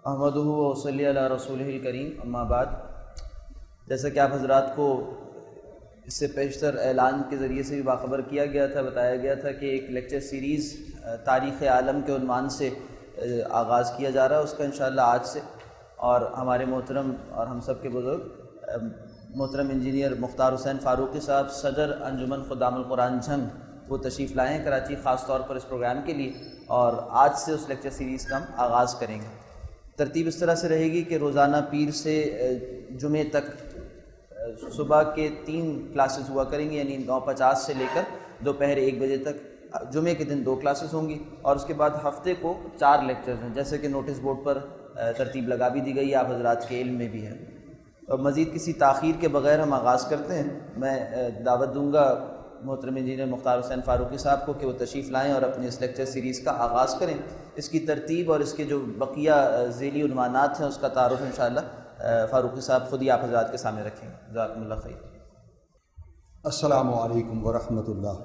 احمدہ و صلی علی رسولہ الکریم، اما بعد، جیسا کہ آپ حضرات کو اس سے پیشتر اعلان کے ذریعے سے بھی باخبر کیا گیا تھا، بتایا گیا تھا کہ ایک لیکچر سیریز تاریخ عالم کے عنوان سے آغاز کیا جا رہا ہے، اس کا انشاءاللہ آج سے، اور ہمارے محترم اور ہم سب کے بزرگ محترم انجینئر مختار حسین فاروقی صاحب صدر انجمن خدام القرآن جھنگ وہ تشریف لائے ہیں کراچی خاص طور پر اس پروگرام کے لیے، اور آج سے اس لیکچر سیریز کا ہم آغاز کریں گے۔ ترتیب اس طرح سے رہے گی کہ روزانہ پیر سے جمعے تک صبح کے 3 کلاسز ہوا کریں گی، یعنی 9:50 سے لے کر دوپہر 1 بجے تک۔ جمعے کے دن 2 کلاسز ہوں گی، اور اس کے بعد ہفتے کو 4 لیکچرز ہیں، جیسے کہ نوٹس بورڈ پر ترتیب لگا بھی دی گئی ہے، آپ حضرات کے علم میں بھی ہے۔ اور مزید کسی تاخیر کے بغیر ہم آغاز کرتے ہیں۔ میں دعوت دوں گا محترم انجینئر مختار حسین فاروقی صاحب کو کہ وہ تشریف لائیں اور اپنی اس لیکچر سیریز کا آغاز کریں۔ اس کی ترتیب اور اس کے جو بقیہ ذیلی عنوانات ہیں اس کا تعارف انشاءاللہ فاروقی صاحب خود ہی آپ حضرات کے سامنے رکھیں گے۔ جزاکم اللہ خیر۔ السلام علیکم ورحمۃ اللہ۔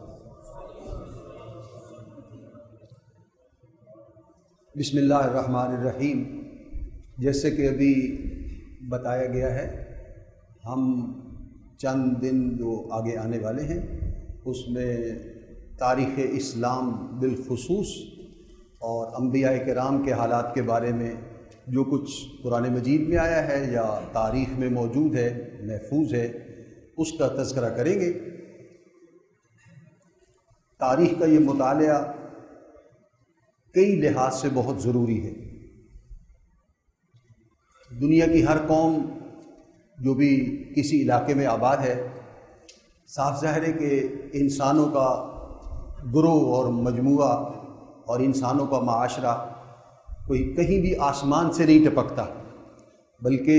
بسم اللہ الرحمن الرحیم۔ جیسے کہ ابھی بتایا گیا ہے، ہم چند دن جو آگے آنے والے ہیں اس میں تاریخ اسلام بالخصوص اور انبیاء کرام کے حالات کے بارے میں جو کچھ قرآن مجید میں آیا ہے یا تاریخ میں موجود ہے، محفوظ ہے، اس کا تذکرہ کریں گے۔ تاریخ کا یہ مطالعہ کئی لحاظ سے بہت ضروری ہے۔ دنیا کی ہر قوم جو بھی کسی علاقے میں آباد ہے، صاف ظاہر ہے کہ انسانوں کا گروہ اور مجموعہ اور انسانوں کا معاشرہ کوئی کہیں بھی آسمان سے نہیں ٹپکتا، بلکہ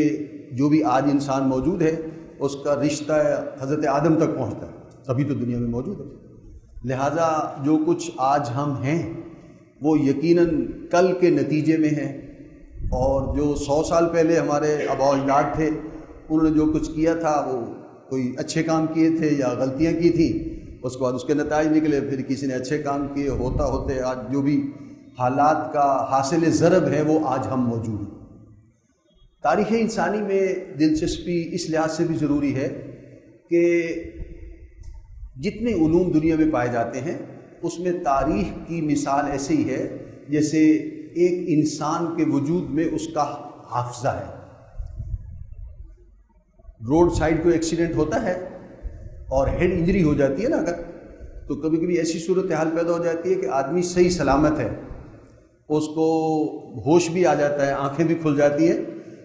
جو بھی آج انسان موجود ہے اس کا رشتہ حضرت آدم تک پہنچتا ہے، تبھی تو دنیا میں موجود ہے۔ لہٰذا جو کچھ آج ہم ہیں وہ یقیناً کل کے نتیجے میں ہیں، اور جو 100 سال پہلے ہمارے آباء و اجداد تھے انہوں نے جو کچھ کیا تھا وہ کوئی اچھے کام کیے تھے یا غلطیاں کی تھیں، اس کے بعد اس کے نتائج نکلے، پھر کسی نے اچھے کام کیے، ہوتا ہوتے آج جو بھی حالات کا حاصل ضرب ہے وہ آج ہم موجود ہیں۔ تاریخ انسانی میں دلچسپی اس لحاظ سے بھی ضروری ہے کہ جتنے علوم دنیا میں پائے جاتے ہیں اس میں تاریخ کی مثال ایسے ہی ہے جیسے ایک انسان کے وجود میں اس کا حافظہ ہے۔ روڈ سائڈ کوئی ایکسیڈنٹ ہوتا ہے اور ہیڈ انجری ہو جاتی ہے نا اگر، تو کبھی کبھی ایسی صورتحال پیدا ہو جاتی ہے کہ آدمی صحیح سلامت ہے، اس کو ہوش بھی آ جاتا ہے، آنکھیں بھی کھل جاتی ہیں،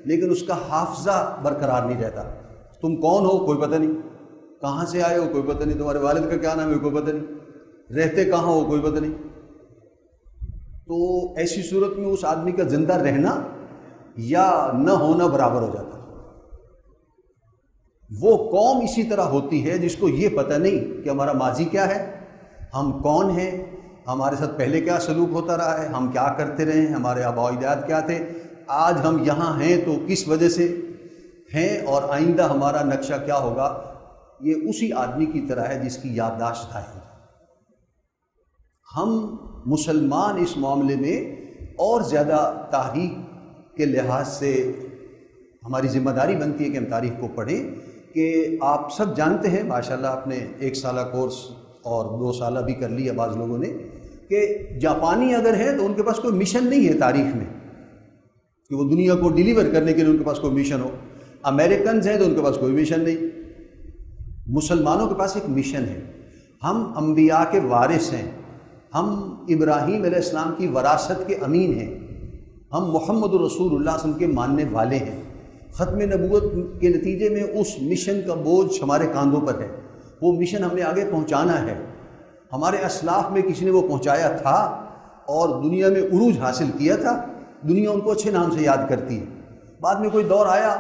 لیکن اس کا حافظہ برقرار نہیں رہتا۔ تم کون ہو کوئی پتہ نہیں، کہاں سے آئے ہو کوئی پتہ نہیں، تمہارے والد کا کیا نام ہے کوئی پتہ نہیں، رہتے کہاں ہو کوئی پتہ نہیں۔ تو ایسی صورت میں اس آدمی کا زندہ رہنا یا نہ ہونا برابر ہو جاتا ہے۔ وہ قوم اسی طرح ہوتی ہے جس کو یہ پتہ نہیں کہ ہمارا ماضی کیا ہے، ہم کون ہیں، ہمارے ساتھ پہلے کیا سلوک ہوتا رہا ہے، ہم کیا کرتے رہے ہیں، ہمارے آباء و اجداد کیا تھے، آج ہم یہاں ہیں تو کس وجہ سے ہیں، اور آئندہ ہمارا نقشہ کیا ہوگا۔ یہ اسی آدمی کی طرح ہے جس کی یادداشت ہے۔ ہم مسلمان اس معاملے میں اور زیادہ تاریخ کے لحاظ سے ہماری ذمہ داری بنتی ہے کہ ہم تاریخ کو پڑھیں، کہ آپ سب جانتے ہیں ماشاءاللہ، آپ نے 1 سالہ کورس اور 2 سالہ بھی کر لیا بعض لوگوں نے، کہ جاپانی اگر ہیں تو ان کے پاس کوئی مشن نہیں ہے تاریخ میں کہ وہ دنیا کو ڈیلیور کرنے کے لیے ان کے پاس کوئی مشن ہو۔ امریکنز ہیں تو ان کے پاس کوئی مشن نہیں۔ مسلمانوں کے پاس ایک مشن ہے، ہم انبیاء کے وارث ہیں، ہم ابراہیم علیہ السلام کی وراثت کے امین ہیں، ہم محمد رسول اللہ صلی اللہ علیہ وسلم کے ماننے والے ہیں۔ ختم نبوت کے نتیجے میں اس مشن کا بوجھ ہمارے کاندھوں پر ہے، وہ مشن ہم نے آگے پہنچانا ہے۔ ہمارے اسلاف میں کسی نے وہ پہنچایا تھا اور دنیا میں عروج حاصل کیا تھا، دنیا ان کو اچھے نام سے یاد کرتی ہے۔ بعد میں کوئی دور آیا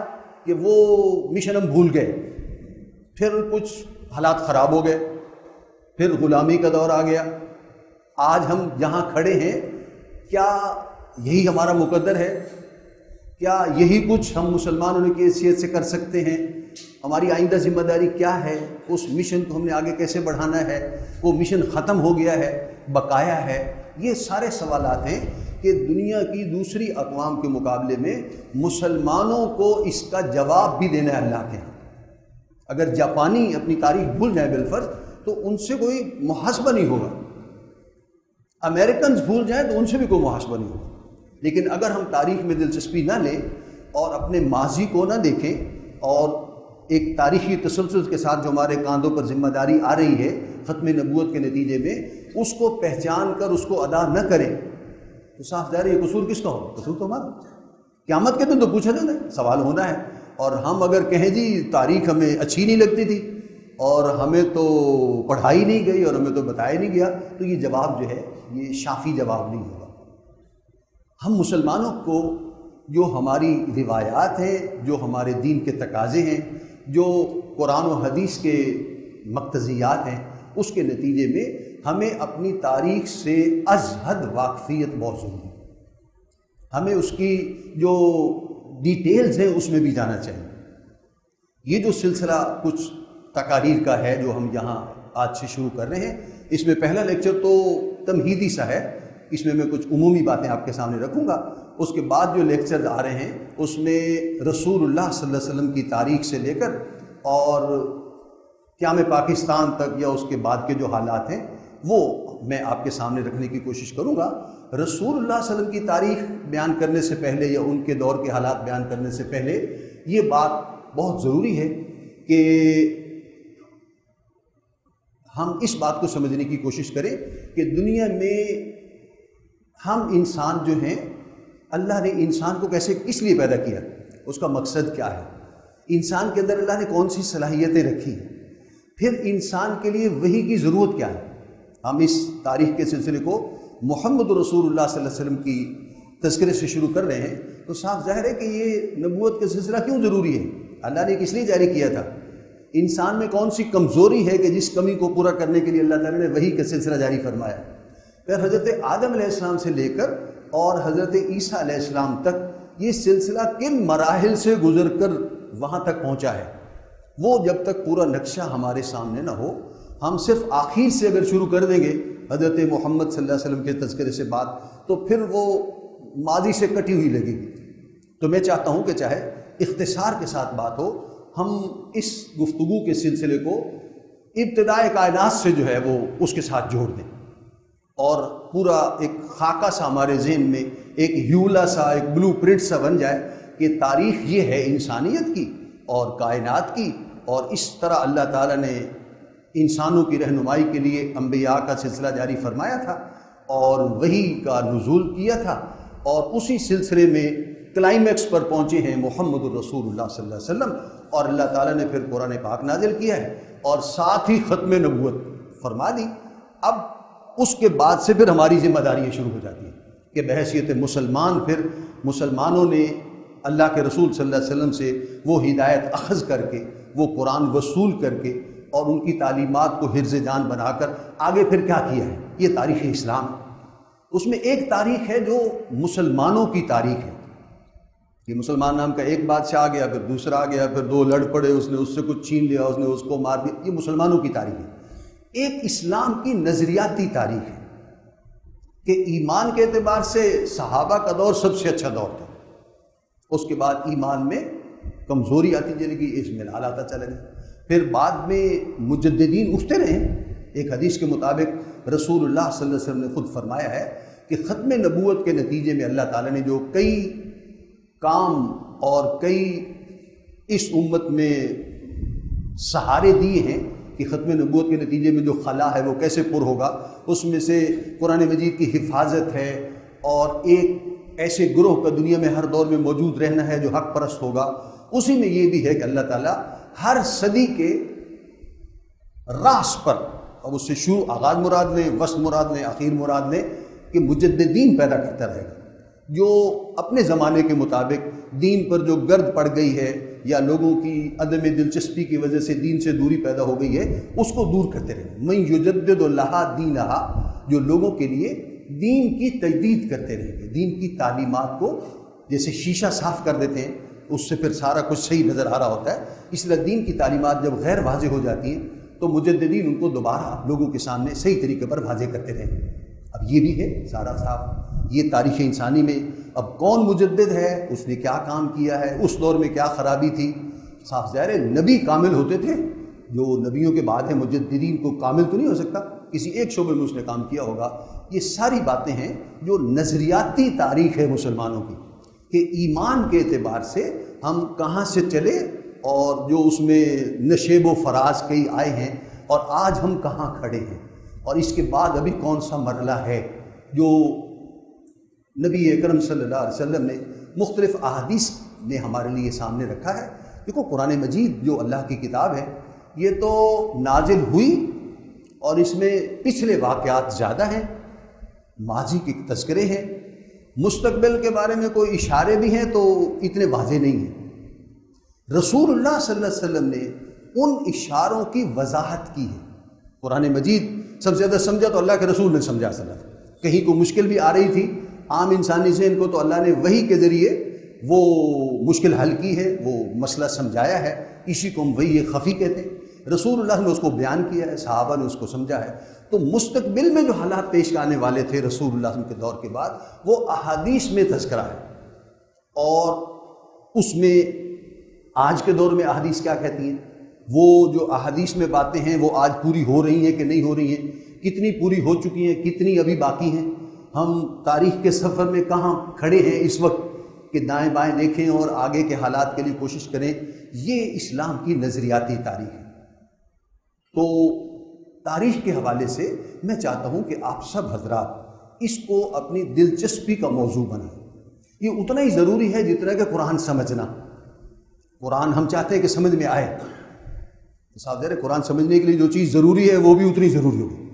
کہ وہ مشن ہم بھول گئے، پھر کچھ حالات خراب ہو گئے، پھر غلامی کا دور آ گیا۔ آج ہم جہاں کھڑے ہیں کیا یہی ہمارا مقدر ہے؟ کیا یہی کچھ ہم مسلمانوں کی حیثیت سے کر سکتے ہیں؟ ہماری آئندہ ذمہ داری کیا ہے؟ اس مشن کو ہم نے آگے کیسے بڑھانا ہے؟ وہ مشن ختم ہو گیا ہے، بقایا ہے؟ یہ سارے سوالات ہیں کہ دنیا کی دوسری اقوام کے مقابلے میں مسلمانوں کو اس کا جواب بھی دینا ہے اللہ کے ہاں۔ اگر جاپانی اپنی تاریخ بھول جائیں بالفرض تو ان سے کوئی محاسبہ نہیں ہوگا، امریکنز بھول جائیں تو ان سے بھی کوئی محاسبہ نہیں ہوگا۔ لیکن اگر ہم تاریخ میں دلچسپی نہ لیں اور اپنے ماضی کو نہ دیکھیں اور ایک تاریخی تسلسل کے ساتھ جو ہمارے کاندھوں پر ذمہ داری آ رہی ہے ختم نبوت کے نتیجے میں، اس کو پہچان کر اس کو ادا نہ کریں تو صاف ظاہر یہ قصور کس کا ہوگا؟ قصور تو ہمارا۔ قیامت کے دن تو پوچھا جانا ہے، سوال ہونا ہے، اور ہم اگر کہیں جی تاریخ ہمیں اچھی نہیں لگتی تھی اور ہمیں تو پڑھائی نہیں گئی اور ہمیں تو بتایا نہیں گیا، تو یہ جواب جو ہے یہ شافی جواب نہیں ہوگا۔ ہم مسلمانوں کو جو ہماری روایات ہیں، جو ہمارے دین کے تقاضے ہیں، جو قرآن و حدیث کے مقتضیات ہیں، اس کے نتیجے میں ہمیں اپنی تاریخ سے از حد واقفیت بہت ضروری ہے۔ ہمیں اس کی جو ڈیٹیلز ہیں اس میں بھی جانا چاہیے۔ یہ جو سلسلہ کچھ تقاریر کا ہے جو ہم یہاں آج سے شروع کر رہے ہیں، اس میں پہلا لیکچر تو تمہیدی سا ہے، اس میں کچھ عمومی باتیں آپ کے سامنے رکھوں گا۔ اس کے بعد جو لیکچر آ رہے ہیں اس میں رسول اللہ صلی اللہ علیہ وسلم کی تاریخ سے لے کر اور قیام پاکستان تک یا اس کے بعد کے جو حالات ہیں وہ میں آپ کے سامنے رکھنے کی کوشش کروں گا۔ رسول اللہ صلی اللہ علیہ وسلم کی تاریخ بیان کرنے سے پہلے یا ان کے دور کے حالات بیان کرنے سے پہلے یہ بات بہت ضروری ہے کہ ہم اس بات کو سمجھنے کی کوشش کریں کہ دنیا میں ہم انسان جو ہیں، اللہ نے انسان کو کس لیے پیدا کیا، اس کا مقصد کیا ہے، انسان کے اندر اللہ نے کون سی صلاحیتیں رکھی ہیں، پھر انسان کے لیے وحی کی ضرورت کیا ہے۔ ہم اس تاریخ کے سلسلے کو محمد رسول اللہ صلی اللہ علیہ وسلم کی تذکرے سے شروع کر رہے ہیں تو صاف ظاہر ہے کہ یہ نبوت کا سلسلہ کیوں ضروری ہے، اللہ نے کس لیے جاری کیا تھا، انسان میں کون سی کمزوری ہے کہ جس کمی کو پورا کرنے کے لیے اللہ تعالیٰ نے وحی کا سلسلہ جاری فرمایا۔ پھر حضرت آدم علیہ السلام سے لے کر اور حضرت عیسیٰ علیہ السلام تک یہ سلسلہ کن مراحل سے گزر کر وہاں تک پہنچا ہے، وہ جب تک پورا نقشہ ہمارے سامنے نہ ہو، ہم صرف آخر سے اگر شروع کر دیں گے حضرت محمد صلی اللہ علیہ وسلم کے تذکرے سے بات تو پھر وہ ماضی سے کٹی ہوئی لگے گی۔ تو میں چاہتا ہوں کہ چاہے اختصار کے ساتھ بات ہو، ہم اس گفتگو کے سلسلے کو ابتدائے کائنات سے جو ہے وہ اس کے ساتھ جوڑ دیں اور پورا ایک خاکہ سا ہمارے ذہن میں ایک ہیولا سا ایک بلو پرنٹ سا بن جائے کہ تاریخ یہ ہے انسانیت کی اور کائنات کی، اور اس طرح اللہ تعالیٰ نے انسانوں کی رہنمائی کے لیے انبیاء کا سلسلہ جاری فرمایا تھا اور وحی کا نزول کیا تھا، اور اسی سلسلے میں کلائمیکس پر پہنچے ہیں محمد الرسول اللہ صلی اللہ علیہ وسلم، اور اللہ تعالیٰ نے پھر قرآن پاک نازل کیا ہے اور ساتھ ہی ختم نبوت فرما دی۔ اب اس کے بعد سے پھر ہماری ذمہ داریاں شروع ہو جاتی ہیں کہ بحیثیت مسلمان پھر مسلمانوں نے اللہ کے رسول صلی اللہ علیہ وسلم سے وہ ہدایت اخذ کر کے، وہ قرآن وصول کر کے اور ان کی تعلیمات کو حرز جان بنا کر آگے پھر کیا کیا ہے، یہ تاریخ اسلام۔ اس میں ایک تاریخ ہے جو مسلمانوں کی تاریخ ہے کہ مسلمان نام کا ایک بادشاہ آ گیا، پھر دوسرا آ گیا، پھر دو لڑ پڑے، اس نے اس سے کچھ چھین لیا، اس نے اس کو مار دیا، یہ مسلمانوں کی تاریخ ہے۔ ایک اسلام کی نظریاتی تاریخ ہے کہ ایمان کے اعتبار سے صحابہ کا دور سب سے اچھا دور تھا، اس کے بعد ایمان میں کمزوری آتی چلی گئی، اضمحلال آتا چلا گیا، پھر بعد میں مجددین اٹھتے رہے۔ ایک حدیث کے مطابق رسول اللہ صلی اللہ علیہ وسلم نے خود فرمایا ہے کہ ختم نبوت کے نتیجے میں اللہ تعالیٰ نے جو کئی کام اور کئی اس امت میں سہارے دیے ہیں کہ ختم نبوت کے نتیجے میں جو خلا ہے وہ کیسے پر ہوگا، اس میں سے قرآن مجید کی حفاظت ہے، اور ایک ایسے گروہ کا دنیا میں ہر دور میں موجود رہنا ہے جو حق پرست ہوگا۔ اسی میں یہ بھی ہے کہ اللہ تعالیٰ ہر صدی کے راس پر، اب اس سے شروع آغاز مراد لیں، وسط مراد لیں، اخیر مراد لیں، کہ مجددین پیدا کرتا رہے گا جو اپنے زمانے کے مطابق دین پر جو گرد پڑ گئی ہے یا لوگوں کی عدم دلچسپی کی وجہ سے دین سے دوری پیدا ہو گئی ہے اس کو دور کرتے رہیں گے۔ من یجدد لہا دینہا، جو لوگوں کے لیے دین کی تجدید کرتے رہیں گے، دین کی تعلیمات کو جیسے شیشہ صاف کر دیتے ہیں اس سے پھر سارا کچھ صحیح نظر آ رہا ہوتا ہے، اس لیے دین کی تعلیمات جب غیر واضح ہو جاتی ہیں تو مجددین ان کو دوبارہ لوگوں کے سامنے صحیح طریقے پر واضح کرتے رہیں۔ اب یہ بھی ہے سارا صاف یہ تاریخ انسانی میں اب کون مجدد ہے، اس نے کیا کام کیا ہے، اس دور میں کیا خرابی تھی، صاف ظاہر ہے نبی کامل ہوتے تھے، جو نبیوں کے بعد ہیں مجددین کو کامل تو نہیں ہو سکتا، کسی ایک شعبے میں اس نے کام کیا ہوگا۔ یہ ساری باتیں ہیں جو نظریاتی تاریخ ہے مسلمانوں کی، کہ ایمان کے اعتبار سے ہم کہاں سے چلے اور جو اس میں نشیب و فراز کئی آئے ہیں اور آج ہم کہاں کھڑے ہیں، اور اس کے بعد ابھی کون سا مرحلہ ہے جو نبی اکرم صلی اللہ علیہ وسلم نے مختلف احادیث نے ہمارے لیے سامنے رکھا ہے۔ دیکھو قرآن مجید جو اللہ کی کتاب ہے یہ تو نازل ہوئی اور اس میں پچھلے واقعات زیادہ ہیں، ماضی کے تذکرے ہیں، مستقبل کے بارے میں کوئی اشارے بھی ہیں تو اتنے واضح نہیں ہیں۔ رسول اللہ صلی اللہ علیہ وسلم نے ان اشاروں کی وضاحت کی ہے۔ قرآن مجید سب سے زیادہ سمجھا تو اللہ کے رسول نے سمجھا صلی اللہ علیہ وسلم، کہیں کوئی مشکل بھی آ رہی تھی عام انسانی ذہن کو تو اللہ نے وحی کے ذریعے وہ مشکل حل کی ہے، وہ مسئلہ سمجھایا ہے، اسی کو ہم وحی خفی کہتے ہیں۔ رسول اللہ نے اس کو بیان کیا ہے، صحابہ نے اس کو سمجھا ہے۔ تو مستقبل میں جو حالات پیش آنے والے تھے رسول اللہ کے دور کے بعد وہ احادیث میں تذکرہ ہے، اور اس میں آج کے دور میں احادیث کیا کہتی ہیں، وہ جو احادیث میں باتیں ہیں وہ آج پوری ہو رہی ہیں کہ نہیں ہو رہی ہیں، کتنی پوری ہو چکی ہیں، کتنی ابھی باقی ہیں، ہم تاریخ کے سفر میں کہاں کھڑے ہیں اس وقت کہ دائیں بائیں دیکھیں اور آگے کے حالات کے لیے کوشش کریں۔ یہ اسلام کی نظریاتی تاریخ ہے۔ تو تاریخ کے حوالے سے میں چاہتا ہوں کہ آپ سب حضرات اس کو اپنی دلچسپی کا موضوع بنائیں۔ یہ اتنا ہی ضروری ہے جتنا کہ قرآن سمجھنا۔ قرآن ہم چاہتے ہیں کہ سمجھ میں آئے، صاحب ذرا قرآن سمجھنے کے لیے جو چیز ضروری ہے وہ بھی اتنی ضروری ہوگی۔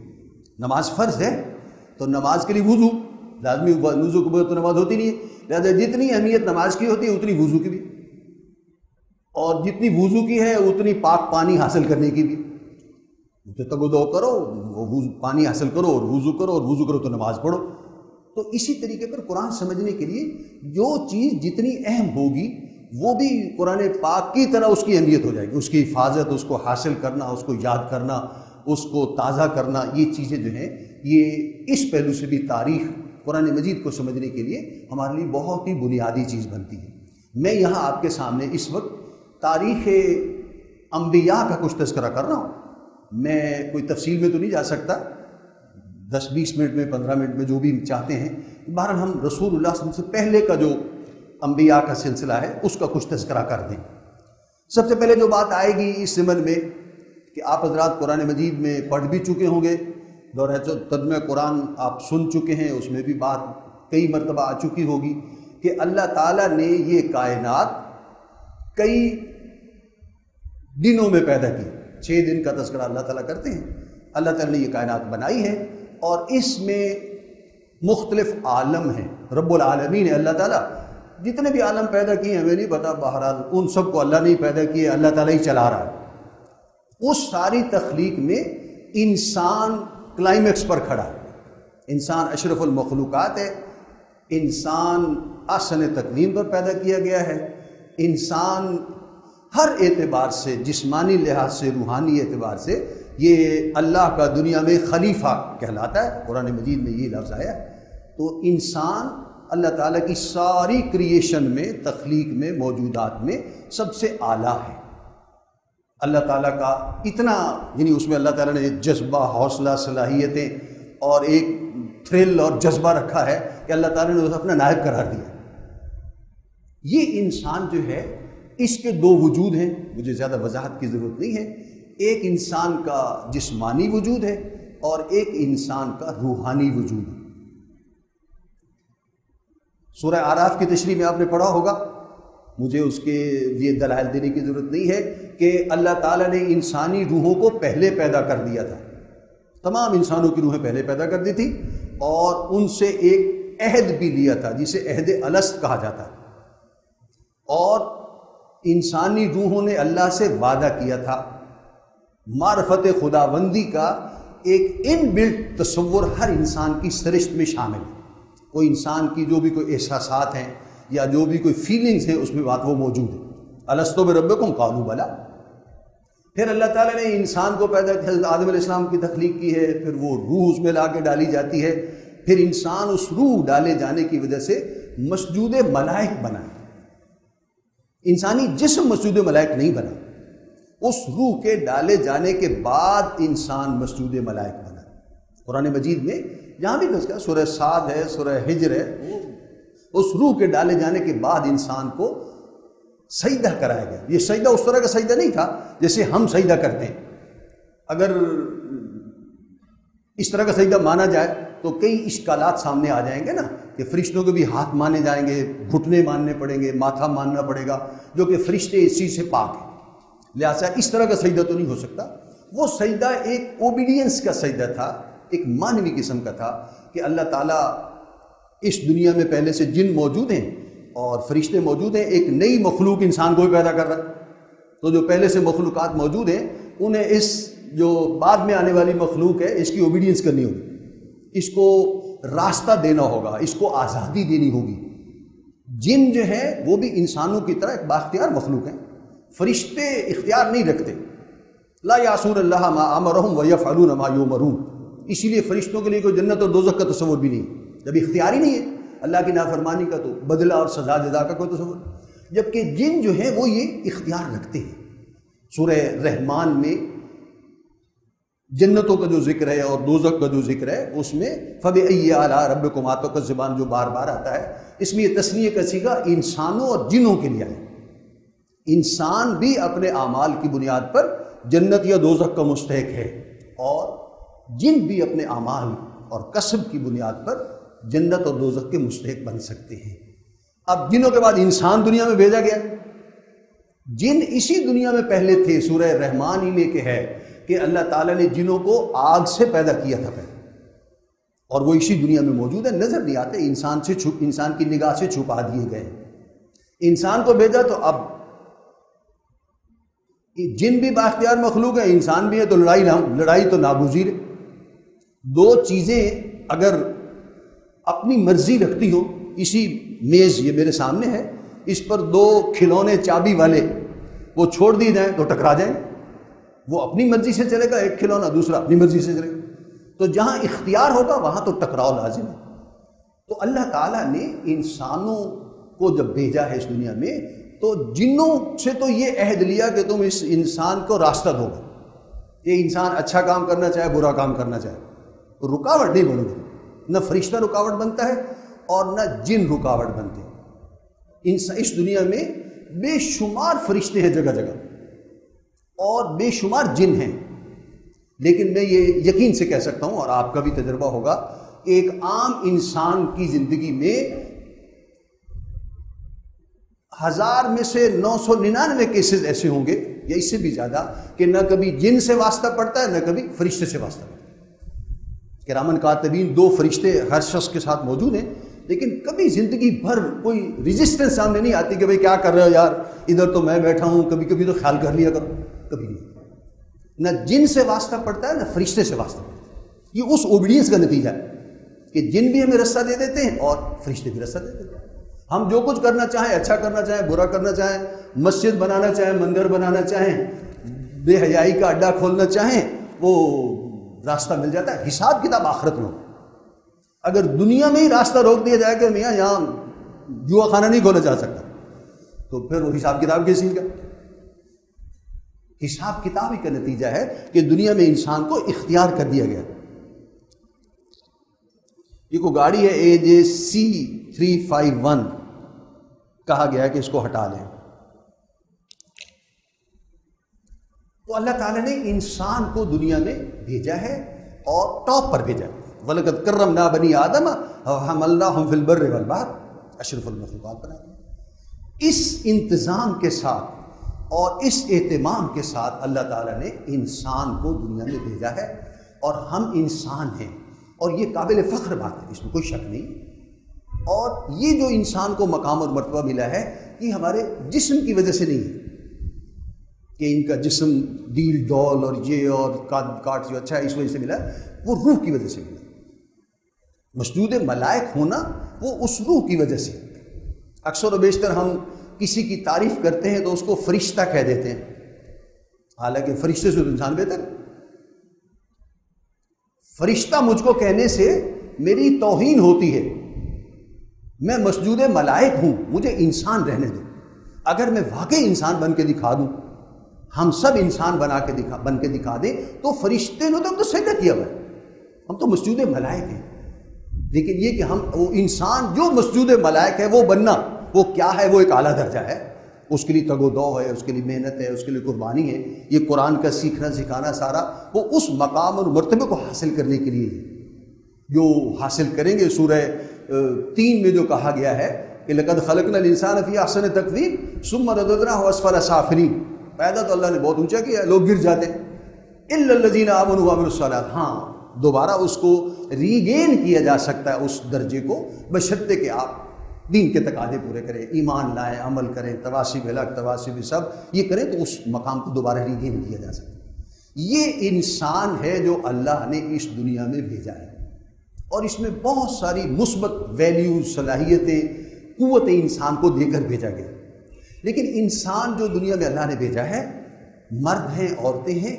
نماز فرض ہے تو نماز کے لیے وضو لازمی، وضو کے بغیر تو نماز ہوتی نہیں ہے، لہٰذا جتنی اہمیت نماز کی ہوتی ہے اتنی وضو کی بھی، اور جتنی وضو کی ہے اتنی پاک پانی حاصل کرنے کی بھی۔ تو تگو کرو، پانی حاصل کرو اور وضو کرو تو نماز پڑھو۔ تو اسی طریقے پر قرآن سمجھنے کے لیے جو چیز جتنی اہم ہوگی وہ بھی قرآن پاک کی طرح اس کی اہمیت ہو جائے گی، اس کی حفاظت، اس کو حاصل کرنا، اس کو یاد کرنا، اس کو تازہ کرنا، یہ چیزیں جو ہیں یہ اس پہلو سے بھی تاریخ قرآن مجید کو سمجھنے کے لیے ہمارے لیے بہت ہی بنیادی چیز بنتی ہے۔ میں یہاں آپ کے سامنے اس وقت تاریخ انبیاء کا کچھ تذکرہ کر رہا ہوں، میں کوئی تفصیل میں تو نہیں جا سکتا، 10-20 منٹ میں 15 منٹ میں جو بھی چاہتے ہیں، بہرحال ہم رسول اللہ صلی اللہ علیہ وسلم سے پہلے کا جو انبیاء کا سلسلہ ہے اس کا کچھ تذکرہ کر دیں۔ سب سے پہلے جو بات آئے گی اس ضمن میں کہ آپ حضرات قرآن مجید میں پڑھ بھی چکے ہوں گے، دورہ ترجمہ قرآن آپ سن چکے ہیں، اس میں بھی بات کئی مرتبہ آ چکی ہوگی کہ اللہ تعالیٰ نے یہ کائنات کئی دنوں میں پیدا کی۔ 6 دن کا تذکرہ اللہ تعالیٰ کرتے ہیں۔ اللہ تعالیٰ نے یہ کائنات بنائی ہے اور اس میں مختلف عالم ہیں۔ رب العالمین ہے اللہ تعالیٰ، جتنے بھی عالم پیدا کیے ہیں ہمیں نہیں پتا، بہرحال ان سب کو اللہ نے پیدا کیے، اللہ تعالیٰ ہی چلا رہا ہے۔ اس ساری تخلیق میں انسان کلائمیکس پر کھڑا ہے، انسان اشرف المخلوقات ہے، انسان احسن تقویم پر پیدا کیا گیا ہے، انسان ہر اعتبار سے، جسمانی لحاظ سے، روحانی اعتبار سے یہ اللہ کا دنیا میں خلیفہ کہلاتا ہے۔ قرآن مجید میں یہ لفظ آیا ہے۔ تو انسان اللہ تعالیٰ کی ساری کریشن میں، تخلیق میں، موجودات میں سب سے اعلیٰ ہے۔ اللہ تعالیٰ کا اتنا، یعنی اس میں اللہ تعالیٰ نے جذبہ، حوصلہ، صلاحیتیں اور ایک تھرل اور جذبہ رکھا ہے کہ اللہ تعالیٰ نے اسے اپنا نائب قرار دیا۔ یہ انسان جو ہے اس کے 2 وجود ہیں، مجھے زیادہ وضاحت کی ضرورت نہیں ہے۔ ایک انسان کا جسمانی وجود ہے اور ایک انسان کا روحانی وجود ہے۔ سورہ اعراف کی تشریح میں آپ نے پڑھا ہوگا، مجھے اس کے لیے دلائل دینے کی ضرورت نہیں ہے کہ اللہ تعالیٰ نے انسانی روحوں کو پہلے پیدا کر دیا تھا، تمام انسانوں کی روحیں پہلے پیدا کر دی تھی اور ان سے ایک عہد بھی لیا تھا جسے عہد الست کہا جاتا ہے، اور انسانی روحوں نے اللہ سے وعدہ کیا تھا۔ معرفت خداوندی کا ایک ان بلٹ تصور ہر انسان کی سرشت میں شامل ہے۔ کوئی انسان کی جو بھی کوئی احساسات ہیں یا جو بھی کوئی فیلنگز ہیں اس میں بات وہ موجود ہے۔ الستو بربکم قالوا بلی۔ پھر اللہ تعالیٰ نے انسان کو پیدا کیا، حضرت آدم علیہ السلام کی تخلیق کی ہے، پھر وہ روح اس میں لا کے ڈالی جاتی ہے، پھر انسان اس روح ڈالے جانے کی وجہ سے مسجود ملائک بنا. انسانی جسم مسجود ملائک نہیں بنا، اس روح کے ڈالے جانے کے بعد انسان مسجود ملائک بنا. قرآن مجید میں جہاں بھی دس کا سورہ صاد ہے، سورہ ہجر ہے، اس روح کے ڈالے جانے کے بعد انسان کو سجدہ کرایا گیا. یہ سجدہ اس طرح کا سجدہ نہیں تھا جیسے ہم سجدہ کرتے ہیں. اگر اس طرح کا سجدہ مانا جائے تو کئی اشکالات سامنے آ جائیں گے نا، کہ فرشتوں کو بھی ہاتھ مانے جائیں گے، گھٹنے ماننے پڑیں گے، ماتھا ماننا پڑے گا، جو کہ فرشتے اس چیز سے پاک ہیں. لہٰذا اس طرح کا سجدہ تو نہیں ہو سکتا. وہ سجدہ ایک اوبیڈینس کا سجدہ تھا، ایک مانوی قسم کا تھا کہ اللہ تعالیٰ اس دنیا میں پہلے سے جن موجود ہیں اور فرشتے موجود ہیں، ایک نئی مخلوق انسان کو بھی پیدا کر رہا ہے. تو جو پہلے سے مخلوقات موجود ہیں انہیں اس جو بعد میں آنے والی مخلوق ہے اس کی اوبیڈینس کرنی ہوگی، اس کو راستہ دینا ہوگا، اس کو آزادی دینی ہوگی. جن جو ہے وہ بھی انسانوں کی طرح ایک بااختیار مخلوق ہیں. فرشتے اختیار نہیں رکھتے. لا یعصون اللہ ما امرہم ویفعلون ما یؤمرون. اسی لیے فرشتوں کے لیے کوئی جنت اور دوزخ کا تصور بھی نہیں. جب اختیار ہی نہیں ہے اللہ کی نافرمانی کا تو بدلہ اور سزا جزا کا کوئی تصور نہیں. جبکہ جن جو ہیں وہ یہ اختیار رکھتے ہیں. سورہ رحمان میں جنتوں کا جو ذکر ہے اور دوزخ کا جو ذکر ہے اس میں فَبِأَيِّ آلَاءِ رَبِّكُمَا تُكَذِّبَانِ جو بار بار آتا ہے، اس میں یہ تثنیہ کا صیغہ انسانوں اور جنوں کے لیے ہے. انسان بھی اپنے اعمال کی بنیاد پر جنت یا دوزخ کا مستحق ہے، اور جن بھی اپنے اعمال اور کسب کی بنیاد پر جنت اور دوزخ کے مستحق بن سکتے ہیں. اب جنوں کے بعد انسان دنیا میں بھیجا گیا. جن اسی دنیا میں پہلے تھے. سورہ رحمان ہی میں کہ ہے کہ اللہ تعالیٰ نے جنوں کو آگ سے پیدا کیا تھا پہلے، اور وہ اسی دنیا میں موجود ہے. نظر نہیں آتے، انسان کی نگاہ سے چھپا دیے گئے. انسان کو بھیجا تو اب جن بھی بااختیار مخلوق ہیں، انسان بھی ہے، تو لڑائی تو ناگزیر ہے. دو چیزیں اگر اپنی مرضی رکھتی ہوں، اسی میز یہ میرے سامنے ہے، اس پر دو کھلونے چابی والے وہ چھوڑ دیے جائیں تو ٹکرا جائیں. وہ اپنی مرضی سے چلے گا ایک کھلونا، دوسرا اپنی مرضی سے چلے گا. تو جہاں اختیار ہوگا وہاں تو ٹکراؤ لازم ہے. تو اللہ تعالیٰ نے انسانوں کو جب بھیجا ہے اس دنیا میں تو جنوں سے تو یہ عہد لیا کہ تم اس انسان کو راستہ دو گے. یہ انسان اچھا کام کرنا چاہے برا کام کرنا چاہے، رکاوٹ نہیں بنو گے. نہ فرشتہ رکاوٹ بنتا ہے اور نہ جن رکاوٹ بنتے ہیں. اس دنیا میں بے شمار فرشتے ہیں جگہ جگہ، اور بے شمار جن ہیں. لیکن میں یہ یقین سے کہہ سکتا ہوں، اور آپ کا بھی تجربہ ہوگا، ایک عام انسان کی زندگی میں 1000 میں سے 999 کیسز ایسے ہوں گے یا اس سے بھی زیادہ کہ نہ کبھی جن سے واسطہ پڑتا ہے نہ کبھی فرشتے سے واسطہ پڑتا ہے. کرامن کاتبین 2 فرشتے ہر شخص کے ساتھ موجود ہیں، لیکن کبھی زندگی بھر کوئی ریزسٹنس سامنے نہیں آتی کہ بھئی کیا کر رہے ہو یار، ادھر تو میں بیٹھا ہوں، کبھی کبھی تو خیال کر لیا کرو. کبھی نہیں. نہ جن سے واسطہ پڑتا ہے نہ فرشتے سے واسطہ پڑتا ہے. یہ اس اوبیڈینس کا نتیجہ ہے کہ جن بھی ہمیں رستہ دے دیتے ہیں اور فرشتے بھی رستہ دے دیتے ہیں. ہم جو کچھ کرنا چاہیں، اچھا کرنا چاہیں، برا کرنا چاہیں، مسجد بنانا چاہیں، مندر بنانا چاہیں، بے حیائی کا اڈا کھولنا چاہیں، وہ راستہ مل جاتا ہے. حساب کتاب آخرت میں. اگر دنیا میں ہی راستہ روک دیا جائے کہ میاں یہاں جوا خانہ نہیں کھولا جا سکتا، تو پھر وہ حساب کتاب کیسی کا؟ حساب کتاب ہی کا نتیجہ ہے کہ دنیا میں انسان کو اختیار کر دیا گیا. یہ کوئی گاڑی ہے AJ-C351، کہا گیا ہے کہ اس کو ہٹا لیں. تو اللہ تعالیٰ نے انسان کو دنیا میں بھیجا ہے اور ٹاپ پر بھیجا ہے. وَلَقَدْ كَرَّمْنَا بَنِي آدَمَ وَحَمَلْنَاهُمْ فِي الْبَرِّ وَالْبَحْرِ اشرف المخلوقات بنا دیا. اس انتظام کے ساتھ اور اس اہتمام کے ساتھ اللہ تعالیٰ نے انسان کو دنیا میں بھیجا ہے، اور ہم انسان ہیں، اور یہ قابل فخر بات ہے، اس میں کوئی شک نہیں. اور یہ جو انسان کو مقام اور مرتبہ ملا ہے یہ ہمارے جسم کی وجہ سے نہیں ہے کہ ان کا جسم ڈیل ڈول اور یہ اور کاٹ جو اچھا ہے اس وجہ سے ملا، وہ روح کی وجہ سے ملا. مسجود ملائک ہونا وہ اس روح کی وجہ سے. اکثر و بیشتر ہم کسی کی تعریف کرتے ہیں تو اس کو فرشتہ کہہ دیتے ہیں، حالانکہ فرشتے سے تو انسان بہتر ہے. فرشتہ مجھ کو کہنے سے میری توہین ہوتی ہے، میں مسجود ملائک ہوں، مجھے انسان رہنے دو۔ اگر میں واقعی انسان بن کے دکھا دوں، ہم سب انسان بن کے دکھا دیں، تو فرشتے نے تو ہم تو سجدہ کیا ہوا ہے، ہم تو مسجود ملائک ہیں۔ لیکن یہ کہ ہم وہ انسان جو مسجود ملائک ہے وہ بننا، وہ کیا ہے؟ وہ ایک اعلیٰ درجہ ہے، اس کے لیے تگ و دو ہے، اس کے لیے محنت ہے، اس کے لیے قربانی ہے۔ یہ قرآن کا سیکھنا سکھانا سارا وہ اس مقام اور مرتبے کو حاصل کرنے کے لیے ہے جو حاصل کریں گے۔ سورہ 3 میں جو کہا گیا ہے کہ لقد خلقنا الانسان فی احسن تقویم ثم رددناہ اسفل سافلین، پیدا تو اللہ نے بہت اونچا کیا ہے، لوگ گر جاتے ہیں، الا الذین آمنوا وعملوا الصالحات، ہاں دوبارہ اس کو ریگین کیا جا سکتا ہے اس درجے کو، بشرطے کہ آپ دین کے تقاضے پورے کریں، ایمان لائیں، عمل کریں، تواسب الحق تواسب سب یہ کریں تو اس مقام کو دوبارہ ریگین کیا جا سکتا ہے۔ یہ انسان ہے جو اللہ نے اس دنیا میں بھیجا ہے، اور اس میں بہت ساری مثبت ویلیوز، صلاحیتیں، قوت انسان کو دے کر بھیجا گیا۔ لیکن انسان جو دنیا میں اللہ نے بھیجا ہے، مرد ہیں، عورتیں ہیں،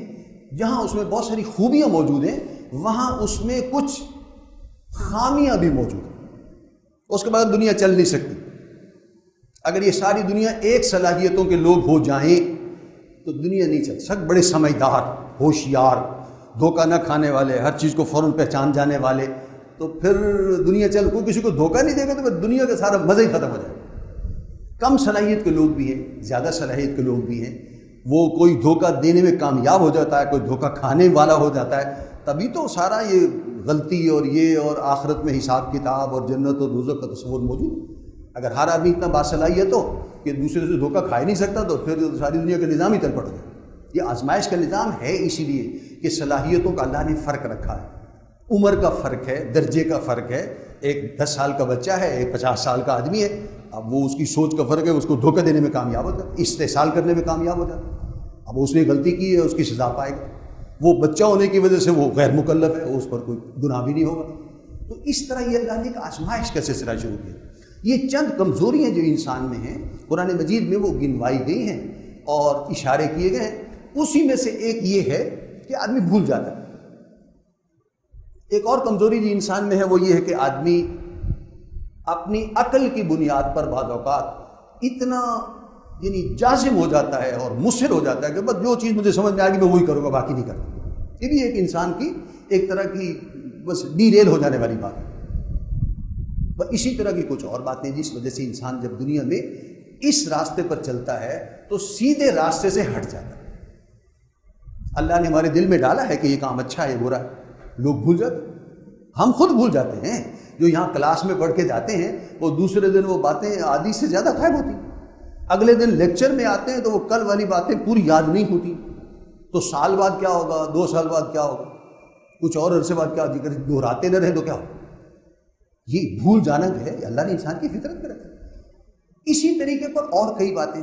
جہاں اس میں بہت ساری خوبیاں موجود ہیں، وہاں اس میں کچھ خامیاں بھی موجود ہیں، اس کے بعد دنیا چل نہیں سکتی۔ اگر یہ ساری دنیا ایک صلاحیتوں کے لوگ ہو جائیں تو دنیا نہیں چل سکتی۔ بڑے سمجھدار، ہوشیار، دھوکہ نہ کھانے والے، ہر چیز کو فوراً پہچان جانے والے، تو پھر دنیا چل، کوئی کسی کو دھوکہ نہیں دے گا تو پھر دنیا کا سارا مزہ ہی ختم ہو جائے گا۔ کم صلاحیت کے لوگ بھی ہیں، زیادہ صلاحیت کے لوگ بھی ہیں، وہ کوئی دھوکہ دینے میں کامیاب ہو جاتا ہے، کوئی دھوکہ کھانے والا ہو جاتا ہے، تبھی تو سارا یہ غلطی اور آخرت میں حساب کتاب اور جنت اور دوزخ کا تصور موجود ہے۔ اگر ہر آدمی اتنا باصلاحیت ہو کہ دوسرے سے دھوکہ کھا ہی نہیں سکتا تو پھر ساری دنیا کا نظام ہی تل پڑ گیا۔ یہ آزمائش کا نظام ہے اسی لیے کہ صلاحیتوں کا اللہ نے فرق رکھا ہے، عمر کا فرق ہے، درجے کا فرق ہے۔ ایک 10 سال کا بچہ ہے، ایک 50 سال کا آدمی ہے، اب وہ اس کی سوچ کا فرق ہے، اس کو دھوکہ دینے میں کامیاب ہوتا ہے، استحصال کرنے میں کامیاب ہو جاتا ہے۔ اب اس نے غلطی کی ہے، اس کی سزا پائے گا۔ وہ بچہ ہونے کی وجہ سے وہ غیر مکلف ہے، اس پر کوئی گناہ بھی نہیں ہوگا۔ تو اس طرح یہ اللہ نے ایک آزمائش کا سلسلہ شروع کیا۔ یہ چند کمزوریاں جو انسان میں ہیں قرآن مجید میں وہ گنوائی گئی ہیں اور اشارے کیے گئے ہیں۔ اسی میں سے ایک یہ ہے کہ آدمی بھول جاتا ہے۔ ایک اور کمزوری جو انسان میں ہے وہ یہ ہے کہ آدمی اپنی عقل کی بنیاد پر بعض اوقات اتنا جازم ہو جاتا ہے اور مصر ہو جاتا ہے کہ بس جو چیز مجھے سمجھ میں آ گئی میں وہی کروں گا، باقی نہیں کرتا۔ یہ بھی ایک انسان کی ایک طرح کی بس ڈی ریل ہو جانے والی بات ہے۔ بس اسی طرح کی کچھ اور باتیں جس وجہ سے انسان جب دنیا میں اس راستے پر چلتا ہے تو سیدھے راستے سے ہٹ جاتا ہے۔ اللہ نے ہمارے دل میں ڈالا ہے کہ یہ کام اچھا ہے، یہ برا ہے، لوگ بھول جاتے ہیں، ہم خود بھول جاتے ہیں۔ جو یہاں کلاس میں پڑھ کے جاتے ہیں وہ دوسرے دن وہ باتیں آدھی سے زیادہ غائب ہوتی ہیں، اگلے دن لیکچر میں آتے ہیں تو وہ کل والی باتیں پوری یاد نہیں ہوتی، تو سال بعد کیا ہوگا، 2 سال بعد کیا ہوگا، کچھ اور عرصے بعد کیا ہوگا، دہراتے نہ رہیں تو کیا ہوگا۔ یہ بھول جانا جو ہے اللہ نے انسان کی فطرت میں رکھا ہے۔ اسی طریقے پر اور کئی باتیں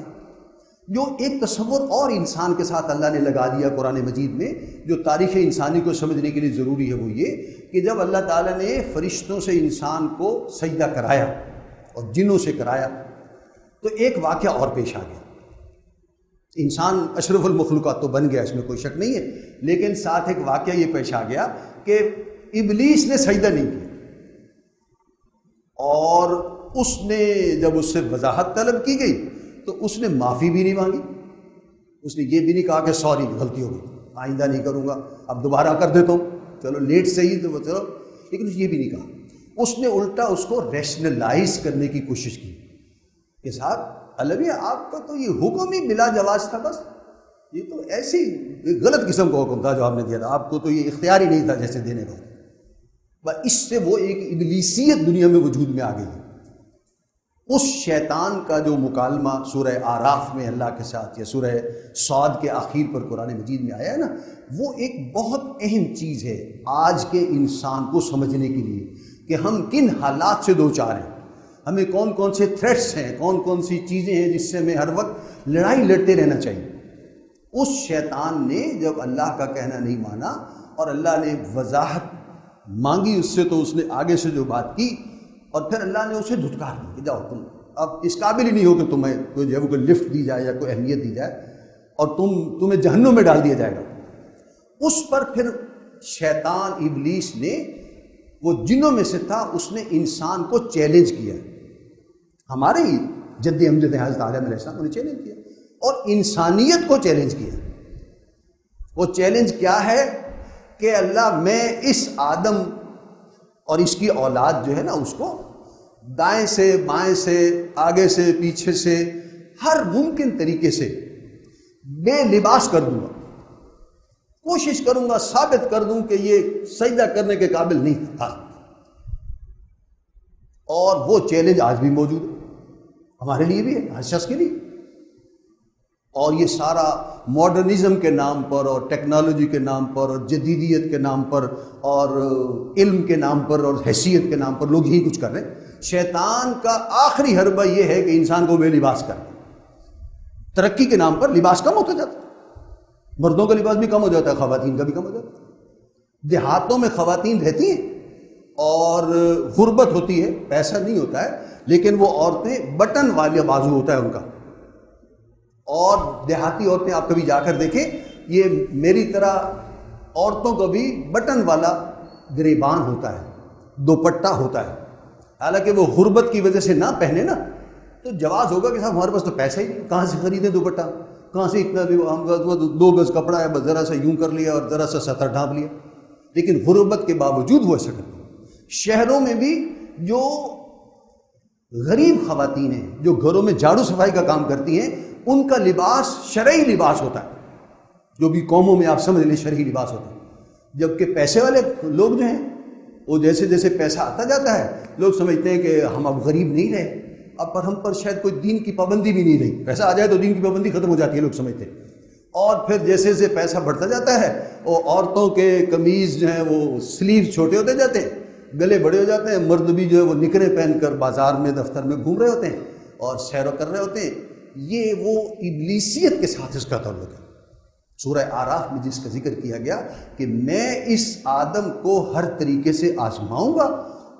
جو ایک تصور اور انسان کے ساتھ اللہ نے لگا دیا قرآن مجید میں، جو تاریخ انسانی کو سمجھنے کے لیے ضروری ہے، وہ یہ کہ جب اللہ تعالیٰ نے فرشتوں سے انسان کو سجدہ کرایا اور جنوں سے کرایا تو ایک واقعہ اور پیش آ گیا۔ انسان اشرف المخلوقات تو بن گیا، اس میں کوئی شک نہیں ہے، لیکن ساتھ ایک واقعہ یہ پیش آ گیا کہ ابلیس نے سجدہ نہیں کیا، اور اس نے جب اس سے وضاحت طلب کی گئی تو اس نے معافی بھی نہیں مانگی، اس نے یہ بھی نہیں کہا کہ سوری غلطی ہو گئی، آئندہ نہیں کروں گا، اب دوبارہ کر دیتا ہوں، چلو لیٹ صحیح تو چلو، لیکن اس نے یہ بھی نہیں کہا۔ اس نے الٹا اس کو ریشنلائز کرنے کی کوشش کی کہ صاحب علوی آپ کا تو یہ حکم ہی بلا جواز تھا، بس یہ تو ایسی غلط قسم کا حکم تھا جو آپ نے دیا تھا، آپ کو تو یہ اختیار ہی نہیں تھا جیسے دینے کا۔ بس اس سے وہ ایک ابلیسیت دنیا میں وجود میں آ گئی ہے۔ اس شیطان کا جو مکالمہ سورہ آراف میں اللہ کے ساتھ یا سورہ صاد کے آخر پر قرآن مجید میں آیا ہے نا، وہ ایک بہت اہم چیز ہے آج کے انسان کو سمجھنے کے لیے کہ ہم کن حالات سے دوچار ہیں، ہمیں کون کون سے تھریٹس ہیں، کون کون سی چیزیں ہیں جس سے ہمیں ہر وقت لڑائی لڑتے رہنا چاہیے۔ اس شیطان نے جب اللہ کا کہنا نہیں مانا اور اللہ نے وضاحت مانگی اس سے، تو اس نے آگے سے جو بات کی اور پھر اللہ نے اسے دھتکار دی کہ جاؤ تم اب اس قابل ہی نہیں ہو کہ تمہیں کوئی جو ہے کوئی لفٹ دی جائے یا کوئی اہمیت دی جائے، اور تمہیں جہنم میں ڈال دیا جائے گا۔ اس پر پھر شیطان ابلیس نے وہ جنوں میں سے تھا، اس نے انسان کو چیلنج کیا. ہمارے ہی جد امجد حضرت آدم علیہ السلام نے چیلنج کیا اور انسانیت کو چیلنج کیا. وہ چیلنج کیا ہے کہ اللہ میں اس آدم اور اس کی اولاد جو ہے نا، اس کو دائیں سے بائیں سے آگے سے پیچھے سے ہر ممکن طریقے سے بے لباس کر دوں گا. کوشش کروں گا ثابت کر دوں کہ یہ سجدہ کرنے کے قابل نہیں تھا. اور وہ چیلنج آج بھی موجود ہے، ہمارے لیے بھی ہے، ہر شخص کے لیے. اور یہ سارا ماڈرنزم کے نام پر اور ٹیکنالوجی کے نام پر اور جدیدیت کے نام پر اور علم کے نام پر اور حیثیت کے نام پر لوگ یہی کچھ کر رہے ہیں. شیطان کا آخری حربہ یہ ہے کہ انسان کو بے لباس کر. ترقی کے نام پر لباس کم ہوتا جاتا ہے، مردوں کا لباس بھی کم ہو جاتا ہے، خواتین کا بھی کم ہو جاتا ہے. دیہاتوں میں خواتین رہتی ہیں اور غربت ہوتی ہے، پیسہ نہیں ہوتا ہے، لیکن وہ عورتیں بٹن والے بازو ہوتا ہے ان کا. اور دیہاتی عورتیں آپ کبھی جا کر دیکھیں، یہ میری طرح عورتوں کا بھی بٹن والا گریبان ہوتا ہے، دوپٹہ ہوتا ہے. حالانکہ وہ غربت کی وجہ سے نہ پہنے نا تو جواز ہوگا کہ صاحب ہمارے پاس تو پیسہ ہی نہیں، کہاں سے خریدیں دوپٹہ، کہاں سے اتنا بھی، ہم 2 گز کپڑا ہے بس ذرا سا یوں کر لیا اور ذرا سا سطر ڈھانپ لیا. لیکن غربت کے باوجود وہ ایسا کرتے ہیں. شہروں میں بھی جو غریب خواتین ہیں، جو گھروں میں جھاڑو صفائی کا کام کرتی ہیں، ان کا لباس شرعی لباس ہوتا ہے، جو بھی قوموں میں آپ سمجھ لیں شرعی لباس ہوتا ہے. جبکہ پیسے والے لوگ جو ہیں وہ جیسے جیسے پیسہ آتا جاتا ہے لوگ سمجھتے ہیں کہ ہم اب غریب نہیں رہے، اب پر ہم پر شاید کوئی دین کی پابندی بھی نہیں رہی. پیسہ آ جائے تو دین کی پابندی ختم ہو جاتی ہے، لوگ سمجھتے ہیں. اور پھر جیسے جیسے پیسہ بڑھتا جاتا ہے وہ عورتوں کے قمیض جو ہیں وہ سلیو چھوٹے ہوتے جاتے ہیں، گلے بڑے ہو جاتے ہیں. مرد بھی جو ہے وہ نکرے پہن کر بازار میں دفتر میں گھوم رہے ہوتے ہیں اور سیر کر رہے ہوتے ہیں. یہ وہ ابلیسیت کے ساتھ اس کا تعلق ہے. سورہ آراف میں جس کا ذکر کیا گیا کہ میں اس آدم کو ہر طریقے سے آزماؤں گا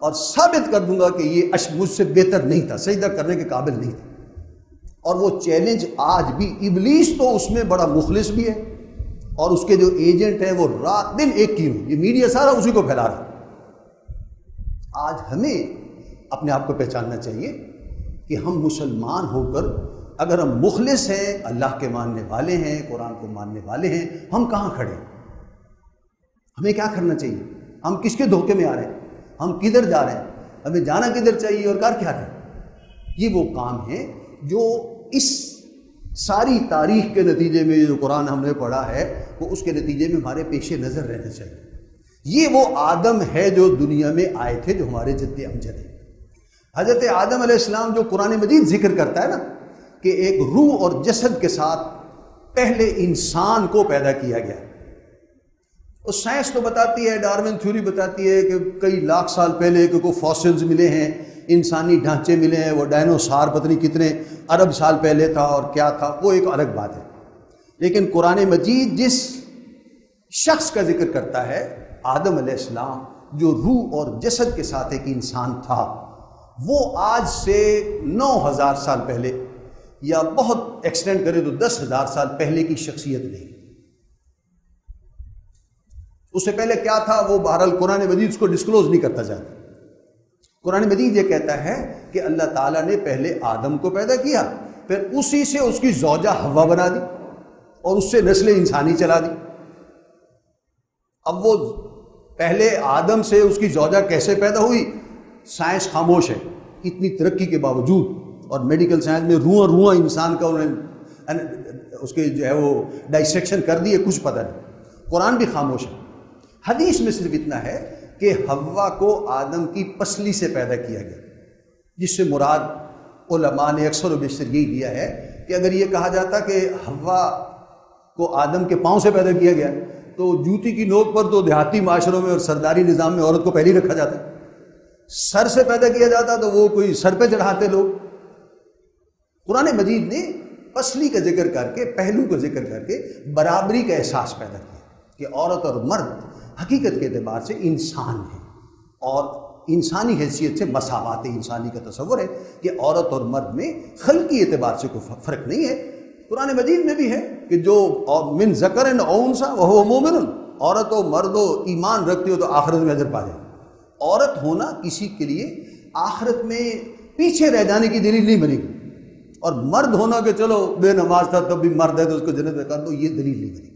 اور ثابت کر دوں گا کہ یہ مجھ سے بہتر نہیں تھا، سجدہ کرنے کے قابل نہیں تھا. اور وہ چیلنج آج بھی، ابلیس تو اس میں بڑا مخلص بھی ہے اور اس کے جو ایجنٹ ہیں وہ رات دن ایک کی ہوئی، یہ میڈیا سارا اسی کو پھیلا رہا ہے. آج ہمیں اپنے آپ کو پہچاننا چاہیے کہ ہم مسلمان ہو کر اگر ہم مخلص ہیں، اللہ کے ماننے والے ہیں، قرآن کو ماننے والے ہیں، ہم کہاں کھڑے ہیں؟ ہمیں کیا کرنا چاہیے؟ ہم کس کے دھوکے میں آ رہے ہیں؟ ہم کدھر جا رہے ہیں؟ ہمیں جانا کدھر چاہیے اور کر کیا رہے ہیں؟ یہ وہ کام ہے جو اس ساری تاریخ کے نتیجے میں جو قرآن ہم نے پڑھا ہے وہ اس کے نتیجے میں ہمارے پیش نظر رہنا چاہیے. یہ وہ آدم ہے جو دنیا میں آئے تھے، جو ہمارے جد امجد ہیں. حضرت آدم علیہ السلام جو قرآن مجید ذکر کرتا ہے نا کہ ایک روح اور جسد کے ساتھ پہلے انسان کو پیدا کیا گیا. اور سائنس تو بتاتی ہے، ڈارون تھیوری بتاتی ہے کہ کئی لاکھ سال پہلے کہ کوئی فاسلز ملے ہیں، انسانی ڈھانچے ملے ہیں. وہ ڈائنوسار پتہ نہیں کتنے ارب سال پہلے تھا اور کیا تھا، وہ ایک الگ بات ہے. لیکن قرآن مجید جس شخص کا ذکر کرتا ہے، آدم علیہ السلام، جو روح اور جسد کے ساتھ ایک انسان تھا، وہ آج سے 9000 سال پہلے یا بہت ایکسٹینڈ کرے تو 10,000 سال پہلے کی شخصیت نہیں. اس سے پہلے کیا تھا وہ بہرحال قرآن مجید اس کو ڈسکلوز نہیں کرتا جاتا. قرآن مجید یہ کہتا ہے کہ اللہ تعالیٰ نے پہلے آدم کو پیدا کیا، پھر اسی سے اس کی زوجہ حوا بنا دی اور اس سے نسل انسانی چلا دی. اب وہ پہلے آدم سے اس کی زوجہ کیسے پیدا ہوئی، سائنس خاموش ہے. اتنی ترقی کے باوجود اور میڈیکل سائنس میں رواں انسان کا انہوں نے اس کے جو ہے وہ ڈائسیکشن کر دیے، کچھ پتہ نہیں. قرآن بھی خاموش ہے. حدیث میں صرف اتنا ہے کہ حوا کو آدم کی پسلی سے پیدا کیا گیا، جس سے مراد علماء نے اکثر و بیشتر یہی دیا ہے کہ اگر یہ کہا جاتا کہ حوا کو آدم کے پاؤں سے پیدا کیا گیا تو جوتی کی نوک پر تو دیہاتی معاشروں میں اور سرداری نظام میں عورت کو پہلے ہی رکھا جاتا ہے. سر سے پیدا کیا جاتا تو وہ کوئی سر پہ چڑھاتے لوگ. قرآن مجید نے پسلی کا ذکر کر کے، پہلو کا ذکر کر کے برابری کا احساس پیدا کیا کہ عورت اور مرد حقیقت کے اعتبار سے انسان ہیں اور انسانی حیثیت سے مساوات انسانی کا تصور ہے کہ عورت اور مرد میں خلقی اعتبار سے کوئی فرق نہیں ہے. قرآن مجید میں بھی ہے کہ جو من ذکر او انثی وہو مومن، عورت و مرد و ایمان رکھتی ہو تو آخرت میں اجر پا جائے. عورت ہونا کسی کے لیے آخرت میں پیچھے رہ جانے کی دلیل نہیں بنے گی، اور مرد ہونا کہ چلو بے نماز تھا تب بھی مرد ہے تو اس کو جنت میں کر دو، یہ دلیل نہیں بنے گی۔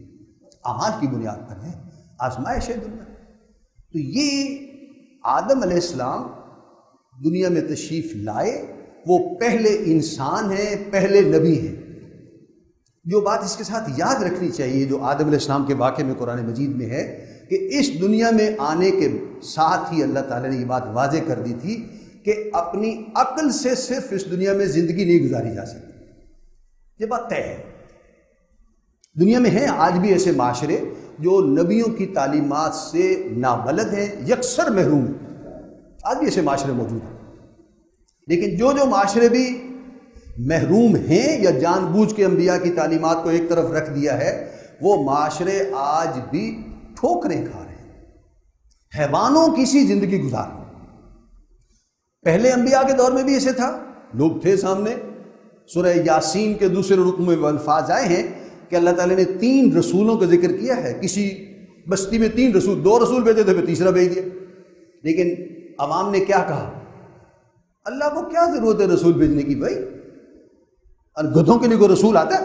اعمال کی بنیاد پر ہے، آزمائش ہے دنیا۔ تو یہ آدم علیہ السلام دنیا میں تشریف لائے، وہ پہلے انسان ہیں، پہلے نبی ہیں۔ جو بات اس کے ساتھ یاد رکھنی چاہیے جو آدم علیہ السلام کے واقعے میں قرآن مجید میں ہے کہ اس دنیا میں آنے کے ساتھ ہی اللہ تعالیٰ نے یہ بات واضح کر دی تھی کہ اپنی عقل سے صرف اس دنیا میں زندگی نہیں گزاری جا سکتی، یہ بات طے ہے۔ دنیا میں ہیں آج بھی ایسے معاشرے جو نبیوں کی تعلیمات سے نابلد ہیں، یکسر محروم ہیں، آج بھی ایسے معاشرے موجود ہیں۔ لیکن جو معاشرے بھی محروم ہیں یا جان بوجھ کے انبیاء کی تعلیمات کو ایک طرف رکھ دیا ہے، وہ معاشرے آج بھی ٹھوکریں کھا رہے ہیں، حیوانوں کی سی زندگی گزار رہے ہیں۔ پہلے انبیاء کے دور میں بھی ایسے تھا، لوگ تھے سامنے۔ سورہ یاسین کے دوسرے رکوع میں وہ الفاظ آئے ہیں کہ اللہ تعالیٰ نے 3 رسولوں کا ذکر کیا ہے۔ کسی بستی میں 3 رسول، 2 رسول بھیجے تھے، پھر تیسرا بھیج دیا۔ لیکن عوام نے کیا کہا؟ اللہ کو کیا ضرورت ہے رسول بھیجنے کی بھائی؟ اور گدھوں کے لیے کوئی رسول آتا ہے؟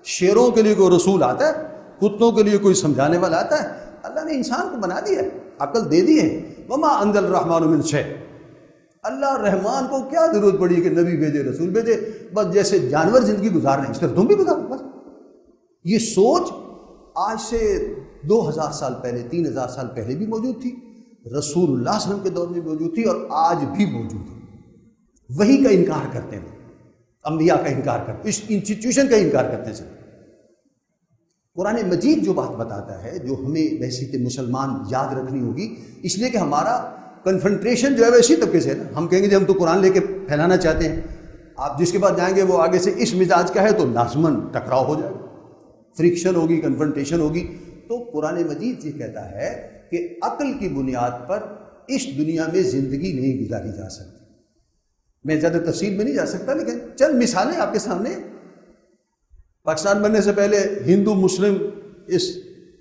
شیروں کے لیے کوئی رسول آتا ہے؟ کتوں کے لیے کوئی سمجھانے والا آتا ہے؟ اللہ نے انسان کو بنا دیا ہے، عقل دے دی ہے۔ وما انزل الرحمن من شیء، اللہ رحمان کو کیا ضرورت پڑی کہ نبی بھیجے، رسول بھیجے؟ بس جیسے جانور زندگی گزار رہے ہیں اس طرح تم بھی گزارو بس۔ یہ سوچ آج سے 2000 سال پہلے، 3000 سال پہلے بھی موجود تھی، رسول اللہ صلی اللہ علیہ وسلم کے دور میں موجود تھی، اور آج بھی موجود ہے۔ وہی کا انکار کرتے ہیں، انبیاء کا انکار کرتے ہیں، اس انسٹیٹیوشن کا انکار کرتے ہیں۔ قرآن مجید جو بات بتاتا ہے، جو ہمیں بحیثیت مسلمان یاد رکھنی ہوگی، اس لیے کہ ہمارا کنفرنٹریشن جو ہے وہ اسی طبقے سے ہے نا۔ ہم کہیں گے جی ہم تو قرآن لے کے پھیلانا چاہتے ہیں، آپ جس کے پاس جائیں گے وہ آگے سے اس مزاج کا ہے تو لازماً ٹکراؤ ہو جائے گا، فرکشن ہوگی، کنفرنٹیشن ہوگی۔ تو قرآن مجید یہ کہتا ہے کہ عقل کی بنیاد پر اس دنیا میں زندگی نہیں گزاری جا سکتی۔ میں زیادہ تفصیل میں نہیں جا سکتا، لیکن چند مثالیں آپ کے سامنے۔ پاکستان بننے سے پہلے ہندو مسلم اس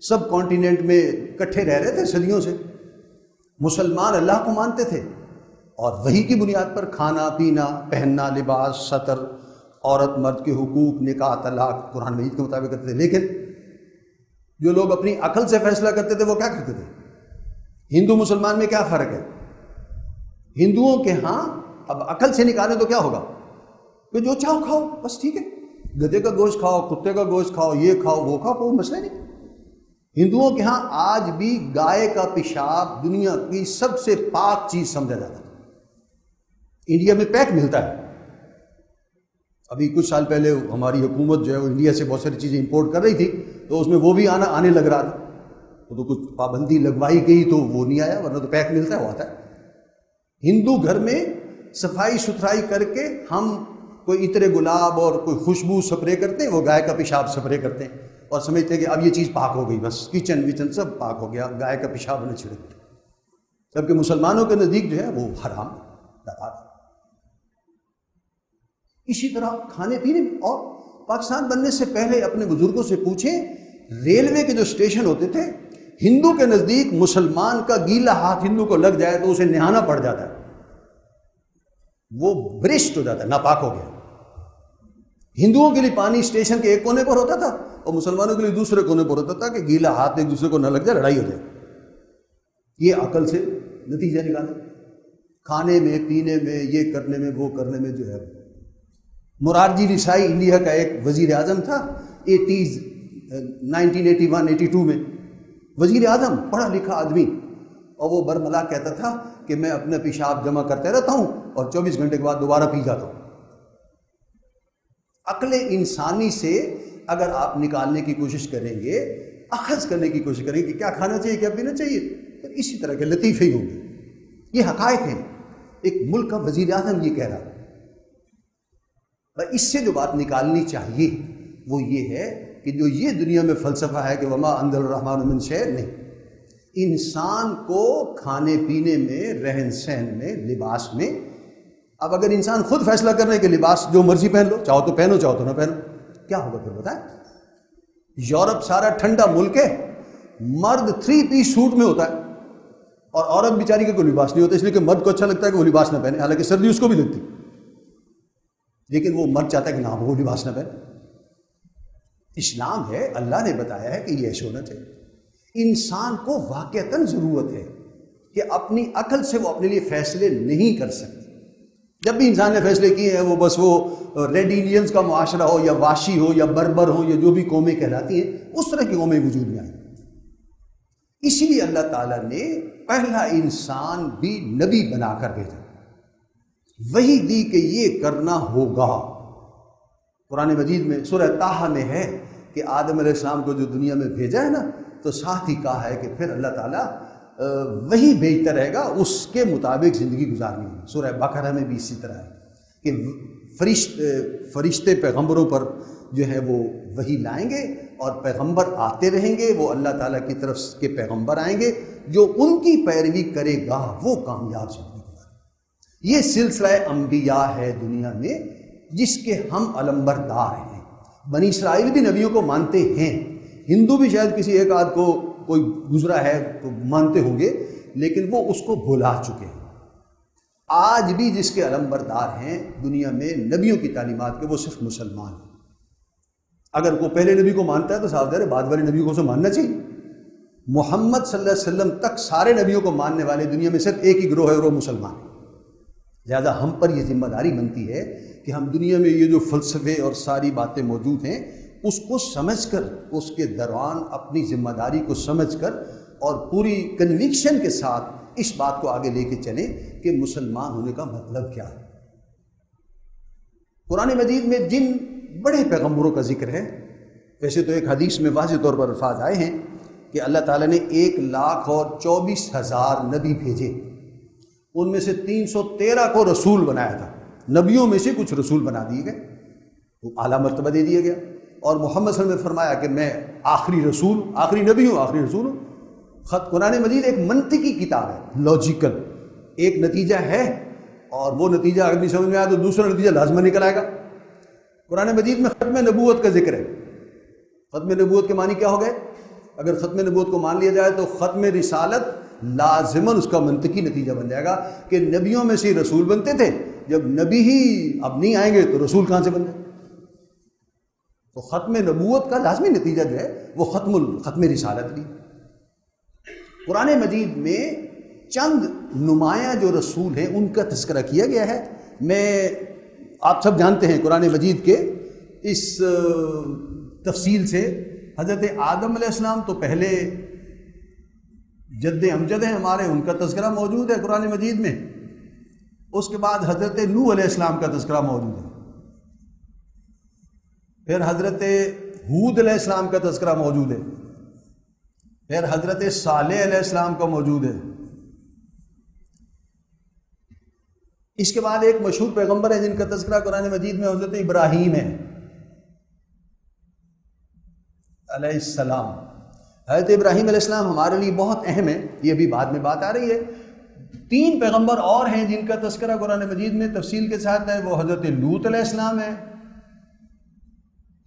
سب کانٹیننٹ میں اکٹھے رہ رہے تھے صدیوں سے۔ مسلمان اللہ کو مانتے تھے اور وہی کی بنیاد پر کھانا پینا، پہننا، لباس، سطر، عورت مرد کے حقوق، نکاح، طلاق قرآن مجید کے مطابق کرتے تھے۔ لیکن جو لوگ اپنی عقل سے فیصلہ کرتے تھے وہ کیا کرتے تھے؟ ہندو مسلمان میں کیا فرق ہے؟ ہندوؤں کے ہاں اب عقل سے نکالیں تو کیا ہوگا کہ جو چاہو کھاؤ، بس ٹھیک ہے، گدھے کا گوشت کھاؤ، کتے کا گوشت کھاؤ، یہ کھاؤ وہ کھاؤ، کوئی مسئلہ نہیں۔ ہندوؤں کے ہاں آج بھی گائے کا پیشاب دنیا کی سب سے پاک چیز سمجھا جاتا ہے۔ انڈیا میں پیک ملتا ہے۔ ابھی کچھ سال پہلے ہماری حکومت جو ہے وہ انڈیا سے بہت ساری چیزیں امپورٹ کر رہی تھی، تو اس میں وہ بھی آنے لگ رہا تھا، تو کچھ پابندی لگوائی گئی تو وہ نہیں آیا، ورنہ تو پیک ملتا ہے وہ آتا ہے۔ ہندو گھر میں صفائی ستھرائی کر کے ہم کوئی عطر گلاب اور کوئی خوشبو سپرے کرتے ہیں، وہ گائے کا پیشاب سپرے کرتے ہیں اور سمجھتے ہیں کہ اب یہ چیز پاک ہو گئی، بس کچن وچن سب پاک ہو گیا، گائے کا پیشاب انہیں چھڑک دیا۔ جبکہ مسلمانوں کے نزدیک جو ہے وہ حرام ہے۔ اسی طرح کھانے پینے میں، اور پاکستان بننے سے پہلے اپنے بزرگوں سے پوچھیں، ریلوے کے جو اسٹیشن ہوتے تھے، ہندو کے نزدیک مسلمان کا گیلا ہاتھ ہندو کو لگ جائے تو اسے نہانا پڑ جاتا ہے، وہ برشت ہو جاتا ہے، ناپاک ہو گیا۔ ہندوؤں کے لیے پانی اسٹیشن کے ایک کونے پر ہوتا تھا اور مسلمانوں کے لیے دوسرے کونے پر ہوتا تھا کہ گیلا ہاتھ ایک دوسرے کو نہ لگ جائے، لڑائی ہو جائے۔ یہ عقل سے نتیجہ نکالے۔ کھانے میں، پینے میں، یہ کرنے میں، وہ کرنے میں جو ہے۔ مرارجی دیسائی انڈیا کا ایک وزیر اعظم تھا 1981-82 میں، وزیر اعظم، پڑھا لکھا آدمی، اور وہ برملا کہتا تھا کہ میں اپنا پیشاب جمع کرتے رہتا ہوں اور 24 گھنٹے کے بعد دوبارہ پی جاتا ہوں۔ عقل انسانی سے اگر آپ نکالنے کی کوشش کریں گے، اخذ کرنے کی کوشش کریں گے کہ کیا کھانا چاہیے، کیا پینا چاہیے، تو اسی طرح کے لطیفے ہی ہوں گے۔ یہ حقائق ہیں، ایک ملک کا وزیر اعظم یہ کہہ رہا ہے۔ اور اس سے جو بات نکالنی چاہیے وہ یہ ہے کہ جو یہ دنیا میں فلسفہ ہے کہ وما انزل الرحمن من شیء، نہیں، انسان کو کھانے پینے میں، رہن سہن میں، لباس میں، اب اگر انسان خود فیصلہ کرنے کے لباس جو مرضی پہن لو، چاہو تو پہنو چاہو تو نہ پہنو، کیا ہوگا پھر بتائیں؟ یورپ سارا ٹھنڈا ملک ہے، مرد 3 پیس سوٹ میں ہوتا ہے، اور عورت بیچاری کا کوئی لباس نہیں ہوتا، اس لیے کہ مرد کو اچھا لگتا ہے کہ وہ لباس نہ پہنے، حالانکہ سردی اس کو بھی لگتی، لیکن وہ مرد چاہتا ہے کہ نہ وہ لباس نہ پہنے۔ اسلام ہے، اللہ نے بتایا ہے کہ یہ ایسے ہونا چاہیے۔ انسان کو واقعتاً ضرورت ہے کہ اپنی عقل سے وہ اپنے لیے فیصلے نہیں کر سکتے۔ جب بھی انسان نے فیصلے کیے ہیں، وہ بس وہ ریڈ انڈینز کا معاشرہ ہو یا واشی ہو یا بربر ہو یا جو بھی قومیں کہلاتی ہیں، اس طرح کی قومیں وجود میں آئیں۔ اسی لیے اللہ تعالیٰ نے پہلا انسان بھی نبی بنا کر بھیجا، وہی دی کہ یہ کرنا ہوگا۔ قرآن مجید میں سورہ طٰہٰ میں ہے کہ آدم علیہ السلام کو جو دنیا میں بھیجا ہے نا، تو ساتھ ہی کہا ہے کہ پھر اللہ تعالیٰ وہی بھیجتا رہے گا، اس کے مطابق زندگی گزارنی ہے۔ سورہ بقرہ میں بھی اسی طرح ہے کہ فرشتے پیغمبروں پر جو ہے وہ وہی لائیں گے اور پیغمبر آتے رہیں گے، وہ اللہ تعالیٰ کی طرف کے پیغمبر آئیں گے، جو ان کی پیروی کرے گا وہ کامیاب زندگی گزارے۔ یہ سلسلہ انبیاء ہے دنیا میں جس کے ہم علمبردار ہیں۔ بنی اسرائیل بھی نبیوں کو مانتے ہیں، ہندو بھی شاید کسی ایک آدھ کو کوئی گزرا ہے تو مانتے ہوں گے، لیکن وہ اس کو بھلا چکے ہیں۔ آج بھی جس کے علمبردار ہیں دنیا میں نبیوں کی تعلیمات کے، وہ صرف مسلمان ہیں۔ اگر کوئی پہلے نبی کو مانتا ہے تو صاحب ظاہر ہے بعد والے نبیوں کو اسے ماننا چاہیے۔ محمد صلی اللہ علیہ وسلم تک سارے نبیوں کو ماننے والے دنیا میں صرف ایک ہی گروہ ہے اور وہ مسلمان ہے۔ لہٰذا ہم پر یہ ذمہ داری بنتی ہے کہ ہم دنیا میں یہ جو فلسفے اور ساری باتیں موجود ہیں اس کو سمجھ کر، اس کے دوران اپنی ذمہ داری کو سمجھ کر اور پوری کنوکشن کے ساتھ اس بات کو آگے لے کے چلیں کہ مسلمان ہونے کا مطلب کیا ہے۔ قرآن مجید میں جن بڑے پیغمبروں کا ذکر ہے، ویسے تو ایک حدیث میں واضح طور پر الفاظ آئے ہیں کہ اللہ تعالیٰ نے 1,24,000 نبی بھیجے، ان میں سے 313 کو رسول بنایا تھا۔ نبیوں میں سے کچھ رسول بنا دیے گئے، تو اعلیٰ مرتبہ دے دیا گیا، اور محمد صلی اللہ علیہ وسلم نے فرمایا کہ میں آخری رسول، آخری نبی ہوں، آخری رسول ہوں۔ قرآن مجید ایک منطقی کتاب ہے، لاجیکل، ایک نتیجہ ہے اور وہ نتیجہ اگر نہیں سمجھ میں آیا تو دوسرا نتیجہ لازماً نکل آئے گا۔ قرآن مجید میں ختم نبوت کا ذکر ہے۔ ختم نبوت کے معنی کیا ہو گئے؟ اگر ختم نبوت کو مان لیا جائے تو ختم رسالت لازماً اس کا منطقی نتیجہ بن جائے گا کہ نبیوں میں سے رسول بنتے تھے، جب نبی ہی اب نہیں آئیں گے تو رسول کہاں سے بن جائے؟ تو ختم نبوت کا لازمی نتیجہ جو ہے وہ ختم رسالت بھی۔ قرآن مجید میں چند نمایاں جو رسول ہیں ان کا تذکرہ کیا گیا ہے۔ آپ سب جانتے ہیں قرآن مجید کے اس تفصیل سے، حضرت آدم علیہ السلام تو پہلے جد امجد ہیں ہمارے، ان کا تذکرہ موجود ہے قرآن مجید میں۔ اس کے بعد حضرت نوح علیہ السلام کا تذکرہ موجود ہے، پھر حضرت ہود علیہ السلام کا تذکرہ موجود ہے، پھر حضرت صالح علیہ السلام کا موجود ہے۔ اس کے بعد ایک مشہور پیغمبر ہے جن کا تذکرہ قرآن مجید میں حضرت ابراہیم ہے علیہ السلام۔ حضرت ابراہیم علیہ السلام ہمارے لیے بہت اہم ہے، یہ بھی بعد میں بات آ رہی ہے۔ 3 پیغمبر اور ہیں جن کا تذکرہ قرآن مجید میں تفصیل کے ساتھ ہے، وہ حضرت لوط علیہ السلام ہے،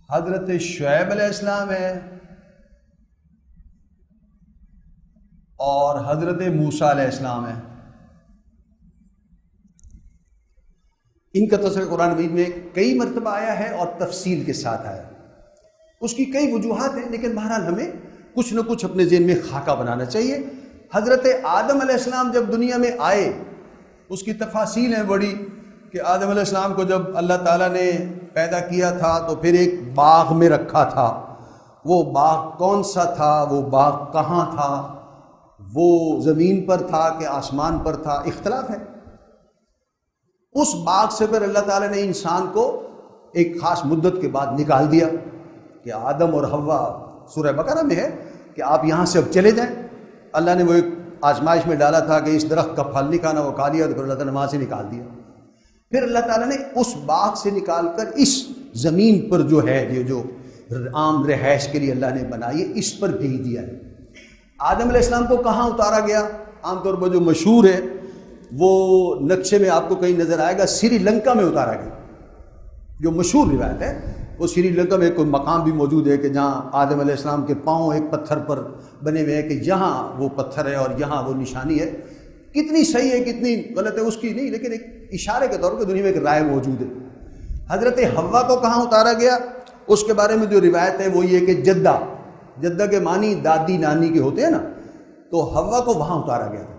حضرت شعیب علیہ السلام ہے، اور حضرت موسیٰ علیہ السلام ہے۔ ان کا تذکرہ قرآن مجید میں کئی مرتبہ آیا ہے اور تفصیل کے ساتھ آیا ہے۔ اس کی کئی وجوہات ہیں، لیکن بہرحال ہمیں کچھ نہ کچھ اپنے ذہن میں خاکہ بنانا چاہیے۔ حضرت آدم علیہ السلام جب دنیا میں آئے، اس کی تفاصیل ہیں بڑی، کہ آدم علیہ السلام کو جب اللہ تعالیٰ نے پیدا کیا تھا تو پھر ایک باغ میں رکھا تھا۔ وہ باغ کون سا تھا، وہ باغ کہاں تھا، وہ زمین پر تھا کہ آسمان پر تھا، اختلاف ہے۔ اس باغ سے پھر اللہ تعالیٰ نے انسان کو ایک خاص مدت کے بعد نکال دیا کہ آدم اور حوا، سورہ بقرہ میں ہے کہ آپ یہاں سے اب چلے جائیں۔ اللہ نے وہ ایک آزمائش میں ڈالا تھا کہ اس درخت کا پھل نہیں کھانا، وہ کھا لیا تو پھر اللہ تعالیٰ نے وہاں سے نکال دیا۔ پھر اللہ تعالیٰ نے اس باغ سے نکال کر اس زمین پر جو ہے یہ جو عام رہائش کے لیے اللہ نے بنائی ہے، اس پر بھیج دیا ہے۔ آدم علیہ السلام کو کہاں اتارا گیا؟ عام طور پر جو مشہور ہے وہ نقشے میں آپ کو کہیں نظر آئے گا، سری لنکا میں اتارا گیا۔ جو مشہور روایت ہے وہ سری لنکا میں کوئی مقام بھی موجود ہے کہ جہاں آدم علیہ السلام کے پاؤں ایک پتھر پر بنے ہوئے ہیں کہ یہاں وہ پتھر ہے اور یہاں وہ نشانی ہے. کتنی صحیح ہے کتنی غلط ہے اس کی نہیں، لیکن ایک اشارے کے طور پہ دنیا میں ایک رائے موجود ہے. حضرت حوا کو کہاں اتارا گیا اس کے بارے میں جو روایت ہے وہ یہ کہ جدہ کے معنی دادی نانی کے ہوتے ہیں نا، تو حوا کو وہاں اتارا گیا تھا.